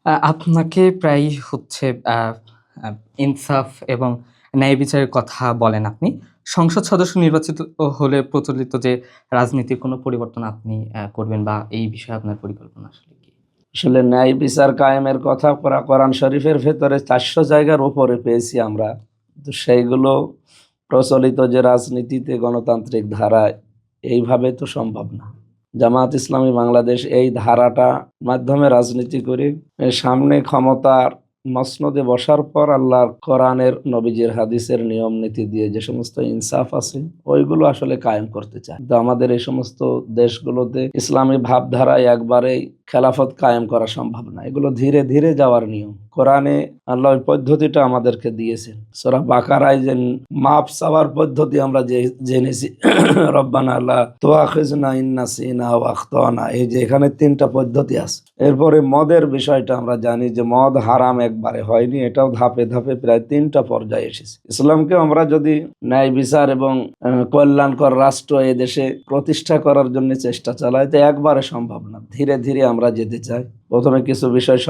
আপনাকে প্রায়ই হচ্ছে আ আ ইনসাফ এবং ন্যায় বিচারের কথা বলেন আপনি। সংসদ সদস্য নির্বাচিত হলে প্রচলিত যে রাজনীতির কোনো পরিবর্তন আপনি করবেন বা এই বিষয়ে আপনার পরিকল্পনা আসলে কি? আসলে ন্যায় বিচার কায়েমের কথা কোরআন শরীফের ভেতরে ৪০০ জায়গার উপরে পেয়েছি আমরা। তো সেইগুলো প্রচলিত যে রাজনীতিতে গণতান্ত্রিক ধারায় এইভাবে তো সম্ভব না। জামায়াত ইসলামী বাংলাদেশ এই ধারাটা মাধ্যমে রাজনীতি করে সামনে ক্ষমতার মসনদে বসার পর আল্লাহর কোরআনের নবীজির হাদিসের নিয়ম নীতি দিয়ে যে সমস্ত ইনসাফ আছে ওইগুলো আসলে কায়েম করতে চায়। তো আমাদের এই সমস্ত দেশগুলোতে ইসলামী ভাবধারায় একবারেই খেলাফত কায়েম করা সম্ভব না। এগুলো ধীরে ধীরে যাওয়ার নিয়ম। কোরআনে আল্লাহ ওই পদ্ধতিটা আমাদেরকে দিয়েছেন। সূরা বাকারায় যে মাপ চাওয়ার পদ্ধতি আমরা যে জেনেছি রব্বানা লা তুআখিযনা ইন নাসিনা আও আখতানা, এই যে এখানে ৩টা পদ্ধতি আছে। এরপরে মদের বিষয়টা আমরা জানি যে মদ হারাম একবারে হয়নি, এটাও ধাপে ধাপে প্রায় ৩টা পর্যায়ে এসেছে। ইসলামকে আমরা যদি ন্যায় বিচার এবং কল্যাণকর রাষ্ট্র এই দেশে প্রতিষ্ঠা করার জন্য চেষ্টা চালাই তো একবারে সম্ভব না। ধীরে ধীরে আমরা যেতে চাই। প্রথমে কিছু বিষয়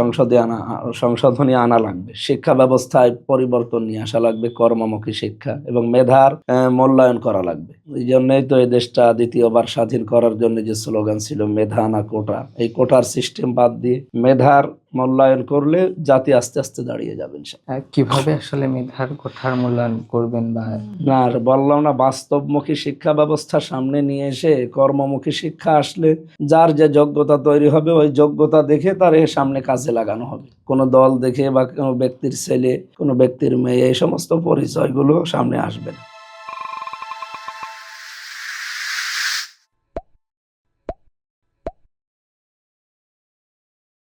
সংশোধনী আনা লাগবে। শিক্ষা ব্যবস্থায় পরিবর্তন নিয়ে আসা লাগবে, কর্মমুখী শিক্ষা এবং মেধার মূল্যায়ন করা লাগবে। এই জন্যই তো এই দেশটা দ্বিতীয়বার স্বাধীন করার জন্য যে স্লোগান ছিল মেধা না কোটা, এই কোটার সিস্টেম বাদ দিয়ে মেধার মূল্যায়ন করলে জাতি আস্তে আস্তে দাঁড়িয়ে যাবে ইনশাআল্লাহ। কিভাবে আসলে মেধার কোঠার মূল্যায়ন করবেন বা না আর বললাম না, বাস্তবমুখী শিক্ষা ব্যবস্থা সামনে নিয়ে এসে কর্মমুখী শিক্ষা আসলে যার যে যোগ্যতা তৈরি হবে ওই যোগ্যতা দেখে তার এর সামনে কাজে লাগানো হবে। কোনো দল দেখে বা কোনো ব্যক্তির ছেলে, কোনো ব্যক্তির মেয়ে, এই সমস্ত পরিচয়গুলো সামনে আসবে না।